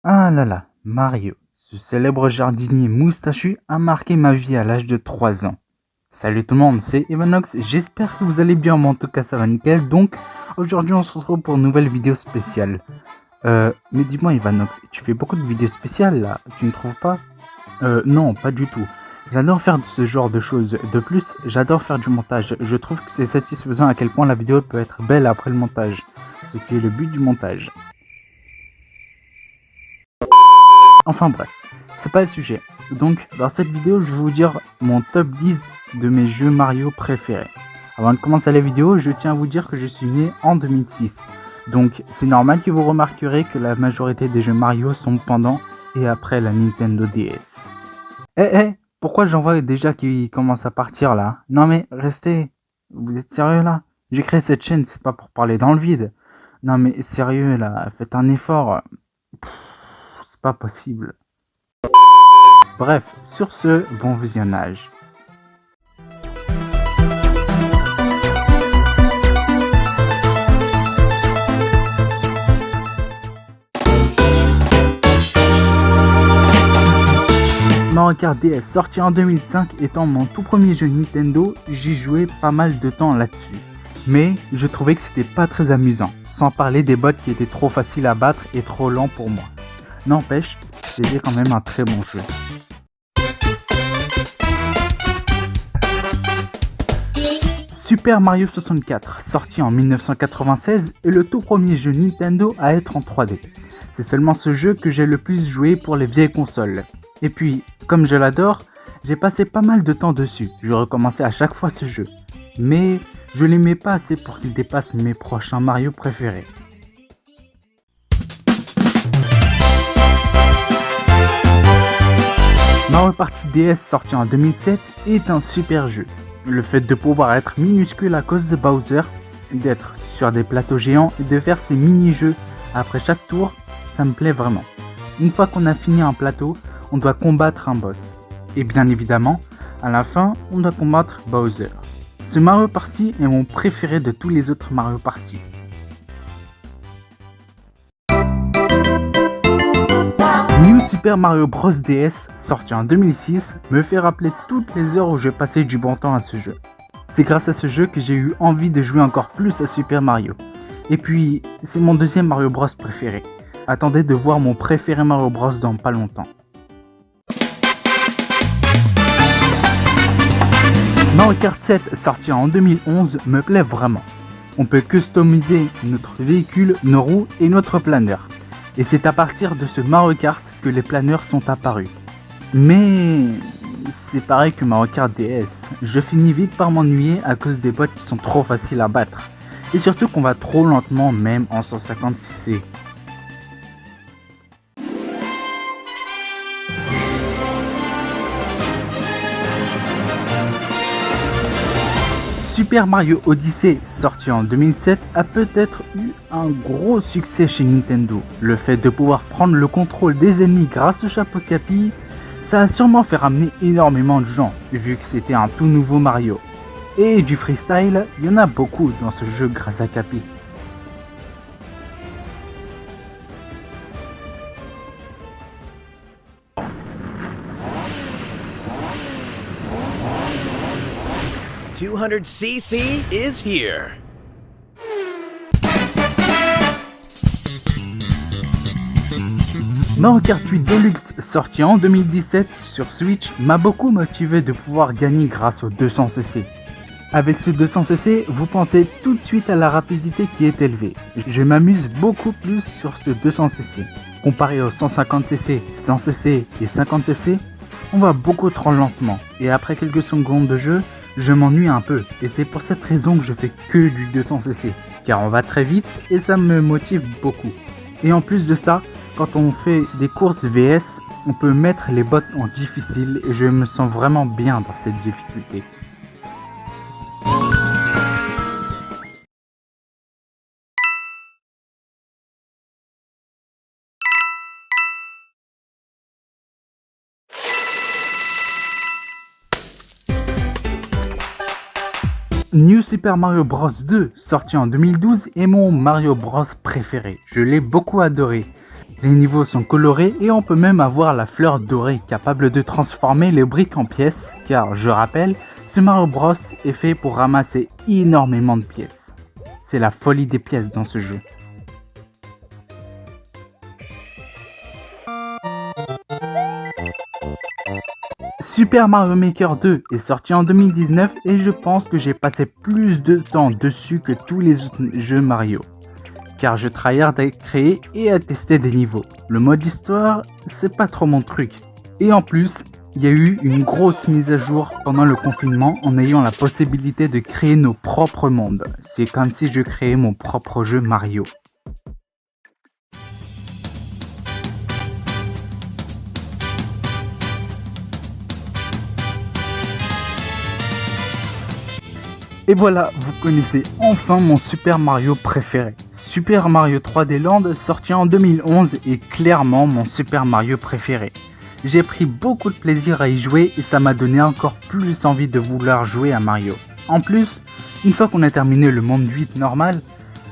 Ah là là, Mario, ce célèbre jardinier moustachu a marqué ma vie à l'âge de 3 ans. Salut tout le monde, c'est Evanox, j'espère que vous allez bien, moi en tout cas ça va nickel. Donc aujourd'hui on se retrouve pour une nouvelle vidéo spéciale. Mais dis-moi Evanox, tu fais beaucoup de vidéos spéciales là, tu ne trouves pas? Non, pas du tout. J'adore faire ce genre de choses. De plus, j'adore faire du montage. Je trouve que c'est satisfaisant à quel point la vidéo peut être belle après le montage. Ce qui est le but du montage. Enfin bref, c'est pas le sujet. Donc dans cette vidéo, je vais vous dire mon top 10 de mes jeux Mario préférés. Avant de commencer la vidéo, je tiens à vous dire que je suis né en 2006. Donc c'est normal que vous remarquerez que la majorité des jeux Mario sont pendant et après la Nintendo DS. Pourquoi j'en vois déjà qui commencent à partir là? Non mais restez, vous êtes sérieux là? J'ai créé cette chaîne, c'est pas pour parler dans le vide. Non mais sérieux là, faites un effort. C'est pas possible. Bref, sur ce, bon visionnage. Mario Kart DS sorti en 2005 étant mon tout premier jeu Nintendo, j'y jouais pas mal de temps là-dessus. Mais je trouvais que c'était pas très amusant, sans parler des bots qui étaient trop faciles à battre et trop lents pour moi. N'empêche, c'était quand même un très bon jeu. Super Mario 64, sorti en 1996, est le tout premier jeu Nintendo à être en 3D. C'est seulement ce jeu que j'ai le plus joué pour les vieilles consoles. Et puis, comme je l'adore, j'ai passé pas mal de temps dessus. Je recommençais à chaque fois ce jeu. Mais je l'aimais pas assez pour qu'il dépasse mes prochains Mario préférés. Mario Party DS sorti en 2007 est un super jeu. Le fait de pouvoir être minuscule à cause de Bowser, d'être sur des plateaux géants et de faire ces mini-jeux après chaque tour, ça me plaît vraiment. Une fois qu'on a fini un plateau, on doit combattre un boss. Et bien évidemment, à la fin, on doit combattre Bowser. Ce Mario Party est mon préféré de tous les autres Mario Party. New Super Mario Bros DS, sorti en 2006, me fait rappeler toutes les heures où je passais du bon temps à ce jeu. C'est grâce à ce jeu que j'ai eu envie de jouer encore plus à Super Mario. Et puis, c'est mon deuxième Mario Bros préféré. Attendez de voir mon préféré Mario Bros dans pas longtemps. Mario Kart 7, sorti en 2011, me plaît vraiment. On peut customiser notre véhicule, nos roues et notre planeur. Et c'est à partir de ce Mario Kart que les planeurs sont apparus. Mais c'est pareil que Mario Kart DS, je finis vite par m'ennuyer à cause des bots qui sont trop faciles à battre. Et surtout qu'on va trop lentement même en 150cc. Super Mario Odyssey, sorti en 2007, a peut-être eu un gros succès chez Nintendo. Le fait de pouvoir prendre le contrôle des ennemis grâce au chapeau Capi, ça a sûrement fait ramener énormément de gens, vu que c'était un tout nouveau Mario. Et du freestyle, il y en a beaucoup dans ce jeu grâce à Capi. $200cc is here. Mario Kart 8 Deluxe, sorti en 2017 sur Switch, m'a beaucoup motivé de pouvoir gagner grâce au 200cc. Avec ce 200cc, vous pensez tout de suite à la rapidité qui est élevée. Je m'amuse beaucoup plus sur ce 200cc. Comparé au 150cc, 100cc et 50cc, on va beaucoup trop lentement. Et après quelques secondes de jeu, je m'ennuie un peu. Et c'est pour cette raison que je fais que du 200cc. Car on va très vite et ça me motive beaucoup. Et en plus de ça, quand on fait des courses VS, on peut mettre les bots en difficile et je me sens vraiment bien dans cette difficulté. New Super Mario Bros 2, sorti en 2012, est mon Mario Bros préféré. Je l'ai beaucoup adoré. Les niveaux sont colorés et on peut même avoir la fleur dorée capable de transformer les briques en pièces car, je rappelle, ce Mario Bros est fait pour ramasser énormément de pièces. C'est la folie des pièces dans ce jeu. Super Mario Maker 2 est sorti en 2019 et je pense que j'ai passé plus de temps dessus que tous les autres jeux Mario. Car je tryhard à créer et à tester des niveaux. Le mode histoire, c'est pas trop mon truc. Et en plus, il y a eu une grosse mise à jour pendant le confinement en ayant la possibilité de créer nos propres mondes. C'est comme si je créais mon propre jeu Mario. Et voilà, vous connaissez enfin mon Super Mario préféré. Super Mario 3D Land, sorti en 2011, est clairement mon Super Mario préféré. J'ai pris beaucoup de plaisir à y jouer et ça m'a donné encore plus envie de vouloir jouer à Mario. En plus, une fois qu'on a terminé le monde 8 normal,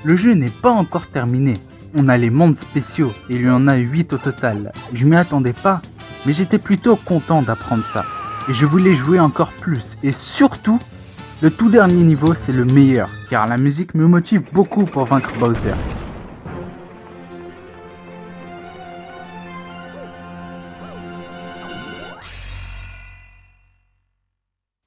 le jeu n'est pas encore terminé. On a les mondes spéciaux et il y en a 8 au total. Je m'y attendais pas, mais j'étais plutôt content d'apprendre ça. Et je voulais jouer encore plus et surtout, le tout dernier niveau, c'est le meilleur, car la musique me motive beaucoup pour vaincre Bowser.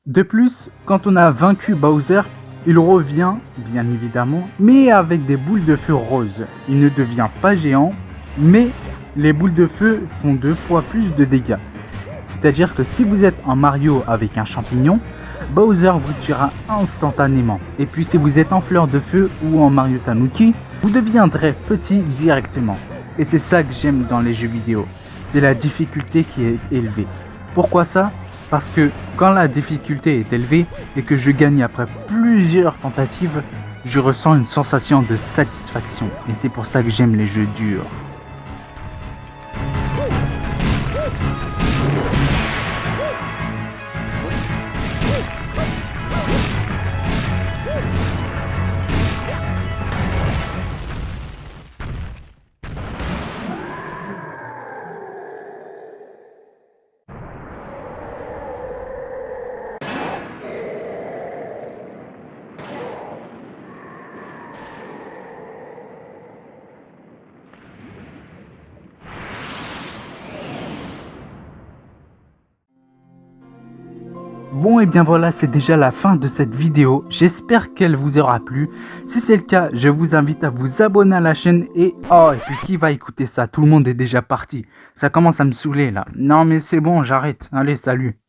De plus, quand on a vaincu Bowser, il revient, bien évidemment, mais avec des boules de feu roses. Il ne devient pas géant, mais les boules de feu font 2 fois plus de dégâts. C'est-à-dire que si vous êtes en Mario avec un champignon, Bowser vous tuera instantanément. Et puis si vous êtes en fleur de feu ou en Mario Tanuki, vous deviendrez petit directement. Et c'est ça que j'aime dans les jeux vidéo. C'est la difficulté qui est élevée. Pourquoi ça ? Parce que quand la difficulté est élevée et que je gagne après plusieurs tentatives, je ressens une sensation de satisfaction. Et c'est pour ça que j'aime les jeux durs. Bon et bien voilà, c'est déjà la fin de cette vidéo, j'espère qu'elle vous aura plu. Si c'est le cas, je vous invite à vous abonner à la chaîne et puis qui va écouter ça? Tout le monde est déjà parti, ça commence à me saouler là. Non mais c'est bon, j'arrête, allez salut.